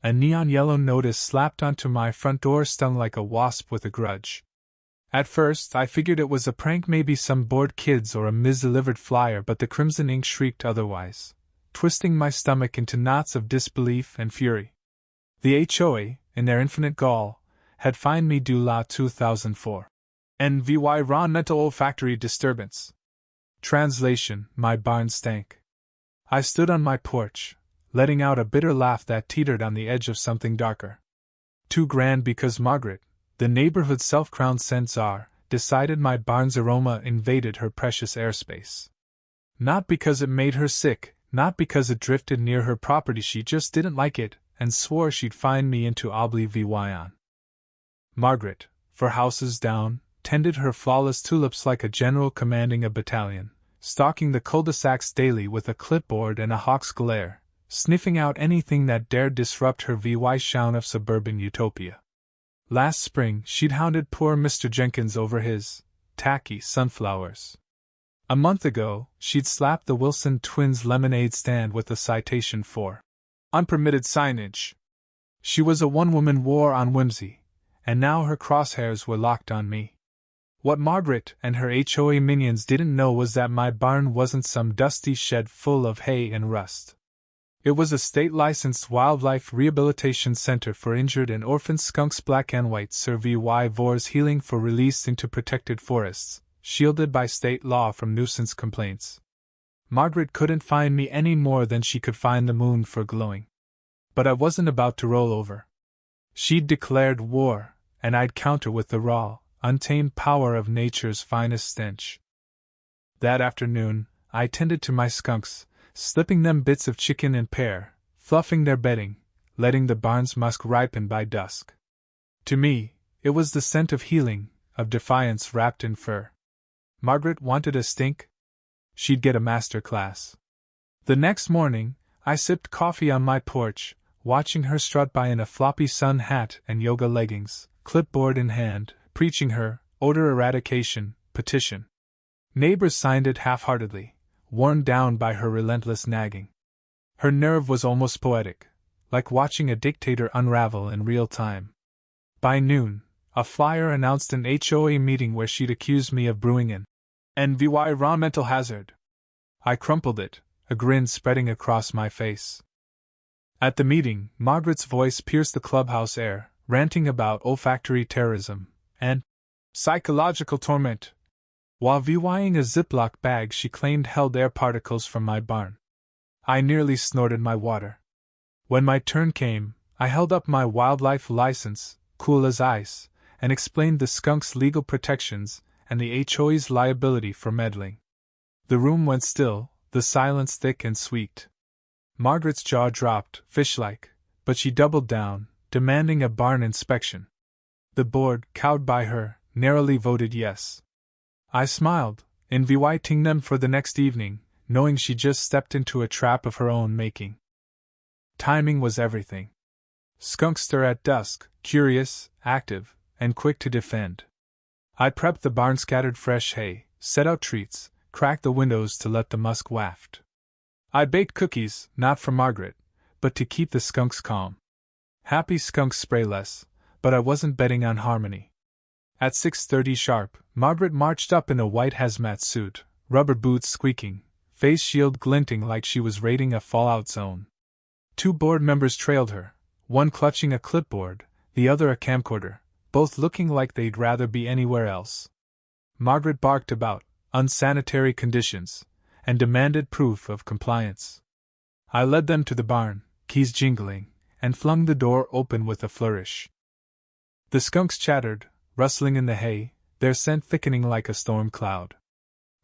A neon yellow notice slapped onto my front door stung like a wasp with a grudge. At first, I figured it was a prank, maybe some bored kids or a misdelivered flyer, but the crimson ink shrieked otherwise, twisting my stomach into knots of disbelief and fury. The HOA, in their infinite gall, had fined me due la 2004. Environmental olfactory disturbance. Translation: my barn stank. I stood on my porch, letting out a bitter laugh that teetered on the edge of something darker. Too grand because Margaret, the neighborhood self-crowned scent czar, decided my barn's aroma invaded her precious airspace. Not because it made her sick, not because it drifted near her property, she just didn't like it, and swore she'd find me into oblivion. Margaret, for houses down, tended her flawless tulips like a general commanding a battalion, stalking the cul-de-sacs daily with a clipboard and a hawk's glare, sniffing out anything that dared disrupt her shine of suburban utopia. Last spring, she'd hounded poor Mr. Jenkins over his tacky sunflowers. A month ago, she'd slapped the Wilson twins' lemonade stand with a citation for unpermitted signage. She was a one-woman war on whimsy, and now her crosshairs were locked on me. What Margaret and her HOA minions didn't know was that my barn wasn't some dusty shed full of hay and rust. It was a state-licensed wildlife rehabilitation center for injured and orphaned skunks. Black and white survivors healing for release into protected forests, shielded by state law from nuisance complaints. Margaret couldn't find me any more than she could find the moon for glowing. But I wasn't about to roll over. She'd declared war, and I'd counter with the raw, untamed power of nature's finest stench. That afternoon, I tended to my skunks, slipping them bits of chicken and pear, fluffing their bedding, letting the barn's musk ripen by dusk. To me, it was the scent of healing, of defiance wrapped in fur. Margaret wanted a stink? She'd get a master class. The next morning, I sipped coffee on my porch, watching her strut by in a floppy sun hat and yoga leggings, clipboard in hand, preaching her odor eradication petition. Neighbors signed it half-heartedly, worn down by her relentless nagging. Her nerve was almost poetic, like watching a dictator unravel in real time. By noon, a flyer announced an HOA meeting where she'd accused me of brewing an environmental hazard. I crumpled it, a grin spreading across my face. At the meeting, Margaret's voice pierced the clubhouse air, ranting about olfactory terrorism and psychological torment, while viewing a Ziploc bag she claimed held air particles from my barn. I nearly snorted my water. When my turn came, I held up my wildlife license, cool as ice, and explained the skunk's legal protections and the HOA's liability for meddling. The room went still, the silence thick and sweet. Margaret's jaw dropped, fish-like, but she doubled down, demanding a barn inspection. The board, cowed by her, narrowly voted yes. I smiled, inviting them for the next evening, knowing she just stepped into a trap of her own making. Timing was everything. Skunks stir at dusk, curious, active, and quick to defend. I prepped the barn, scattered fresh hay, set out treats, cracked the windows to let the musk waft. I baked cookies, not for Margaret, but to keep the skunks calm. Happy skunks spray less, but I wasn't betting on harmony. At 6:30 sharp, Margaret marched up in a white hazmat suit, rubber boots squeaking, face shield glinting like she was raiding a fallout zone. 2 board members trailed her, one clutching a clipboard, the other a camcorder, both looking like they'd rather be anywhere else. Margaret barked about unsanitary conditions and demanded proof of compliance. I led them to the barn, keys jingling, and flung the door open with a flourish. The skunks chattered, rustling in the hay, their scent thickening like a storm cloud.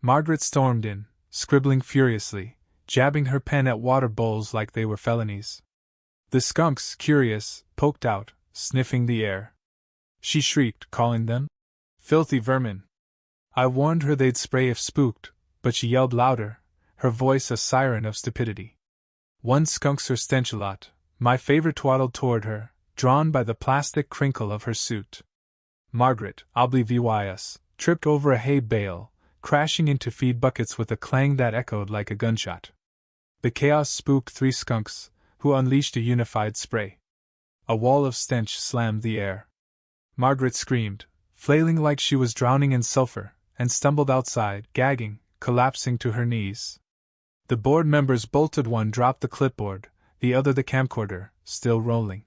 Margaret stormed in, scribbling furiously, jabbing her pen at water bowls like they were felonies. The skunks, curious, poked out, sniffing the air. She shrieked, calling them filthy vermin. I warned her they'd spray if spooked, but she yelled louder, her voice a siren of stupidity. One skunkster stench a lot, my favorite, waddled toward her, drawn by the plastic crinkle of her suit. Margaret, oblivious, tripped over a hay bale, crashing into feed buckets with a clang that echoed like a gunshot. The chaos spooked 3 skunks, who unleashed a unified spray. A wall of stench slammed the air. Margaret screamed, flailing like she was drowning in sulfur, and stumbled outside, gagging, collapsing to her knees. The board members bolted. One dropped the clipboard, the other the camcorder, still rolling.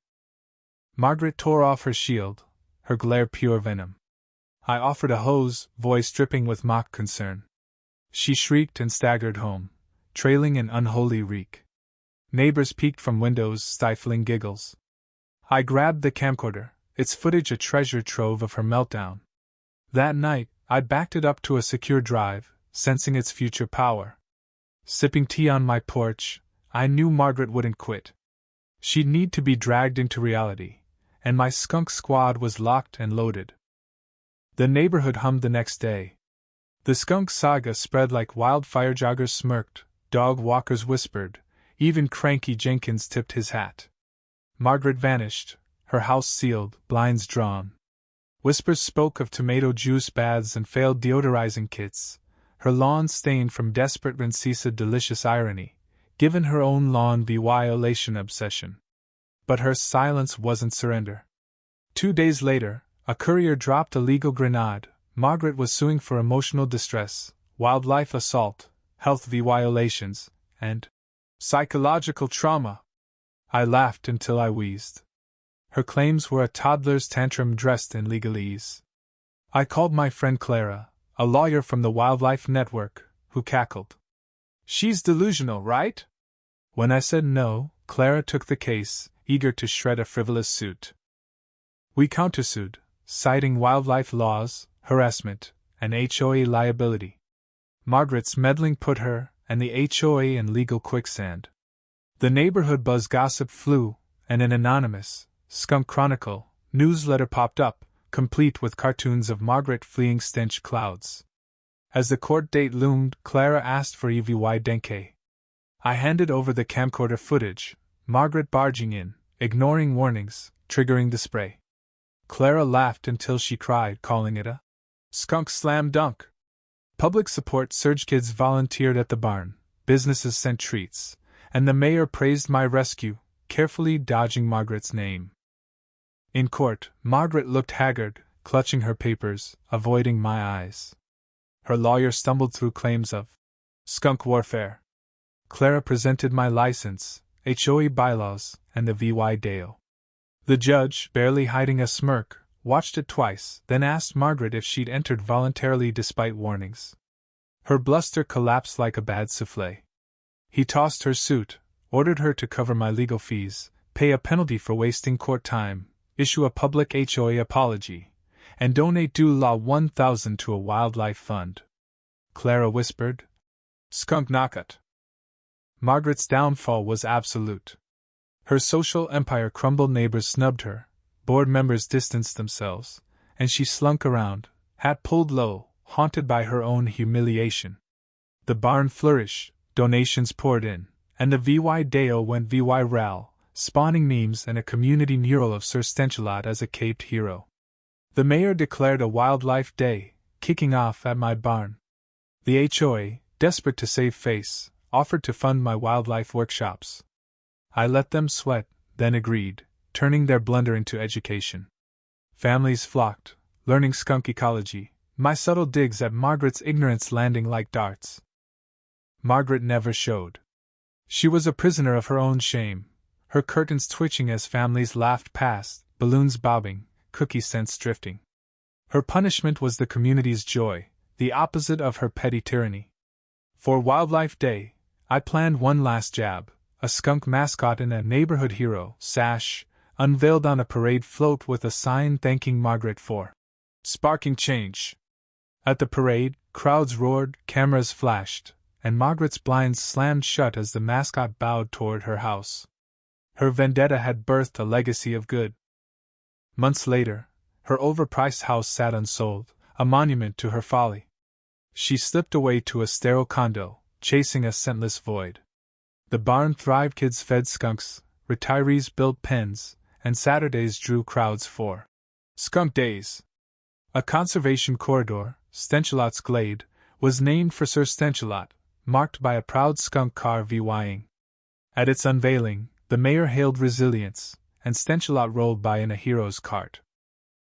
Margaret tore off her shield, her glare pure venom. I offered a hose, voice dripping with mock concern. She shrieked and staggered home, trailing an unholy reek. Neighbors peeked from windows, stifling giggles. I grabbed the camcorder, its footage a treasure trove of her meltdown. That night, I backed it up to a secure drive, sensing its future power. Sipping tea on my porch, I knew Margaret wouldn't quit. She'd need to be dragged into reality, and my skunk squad was locked and loaded. The neighborhood hummed the next day. The skunk saga spread like wildfire. Joggers smirked, dog walkers whispered, even cranky Jenkins tipped his hat. Margaret vanished, her house sealed, blinds drawn. Whispers spoke of tomato juice baths and failed deodorizing kits, her lawn stained from desperate Rancisa delicious irony, given her own lawn violation obsession. But her silence wasn't surrender. 2 days later, a courier dropped a legal grenade. Margaret was suing for emotional distress, wildlife assault, health violations, and psychological trauma. I laughed until I wheezed. Her claims were a toddler's tantrum dressed in legalese. I called my friend Clara, a lawyer from the Wildlife Network, who cackled. "She's delusional, right?" When I said no, Clara took the case, eager to shred a frivolous suit. We countersued, citing wildlife laws, harassment, and HOA liability. Margaret's meddling put her and the HOA in legal quicksand. The neighborhood buzz gossip flew, and an anonymous Skunk Chronicle newsletter popped up, complete with cartoons of Margaret fleeing stench clouds. As the court date loomed, Clara asked for EVY Denke. I handed over the camcorder footage, Margaret barging in, ignoring warnings, triggering the spray. Clara laughed until she cried, calling it a skunk slam dunk. Public support surged. Kids volunteered at the barn, businesses sent treats, and the mayor praised my rescue, carefully dodging Margaret's name. In court, Margaret looked haggard, clutching her papers, avoiding my eyes. Her lawyer stumbled through claims of skunk warfare. Clara presented my license, HOA bylaws, and the VY Deo. The judge, barely hiding a smirk, watched it twice, then asked Margaret if she'd entered voluntarily despite warnings. Her bluster collapsed like a bad soufflé. He tossed her suit, ordered her to cover my legal fees, pay a penalty for wasting court time, issue a public HOA apology, and donate $1,000 to a wildlife fund. Clara whispered, "Skunk knockout." Margaret's downfall was absolute. Her social empire crumbled. Neighbors snubbed her, board members distanced themselves, and she slunk around, hat pulled low, haunted by her own humiliation. The barn flourished, donations poured in, and the VY Deo went viral, spawning memes and a community mural of Sir Stenchulot as a caped hero. The mayor declared a wildlife day, kicking off at my barn. The HOA, desperate to save face, offered to fund my wildlife workshops. I let them sweat, then agreed, turning their blunder into education. Families flocked, learning skunk ecology, my subtle digs at Margaret's ignorance landing like darts. Margaret never showed. She was a prisoner of her own shame, her curtains twitching as families laughed past, balloons bobbing, cookie scents drifting. Her punishment was the community's joy, the opposite of her petty tyranny. For Wildlife Day, I planned one last jab, a skunk mascot in a neighborhood hero sash, unveiled on a parade float with a sign thanking Margaret for sparking change. At the parade, crowds roared, cameras flashed, and Margaret's blinds slammed shut as the mascot bowed toward her house. Her vendetta had birthed a legacy of good. Months later, her overpriced house sat unsold, a monument to her folly. She slipped away to a sterile condo, chasing a scentless void. The barn thrived. Kids fed skunks, retirees built pens, and Saturdays drew crowds for Skunk Days. A conservation corridor, Stenchulot's Glade, was named for Sir Stenchulot, marked by a proud skunk car VYing. At its unveiling, the mayor hailed resilience, and Stenchalot rolled by in a hero's cart.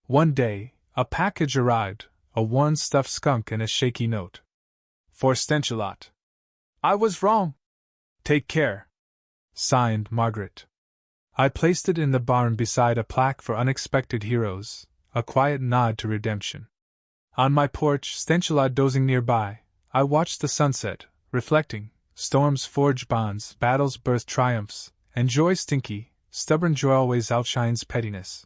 One day, a package arrived, a worn stuffed skunk and a shaky note. For Stenchalot. I was wrong. Take care. Signed, Margaret. I placed it in the barn beside a plaque for unexpected heroes, a quiet nod to redemption. On my porch, Stenchalot dozing nearby, I watched the sunset, reflecting, storms forge bonds, battles birth triumphs, and joy stinky, stubborn joy always outshines pettiness.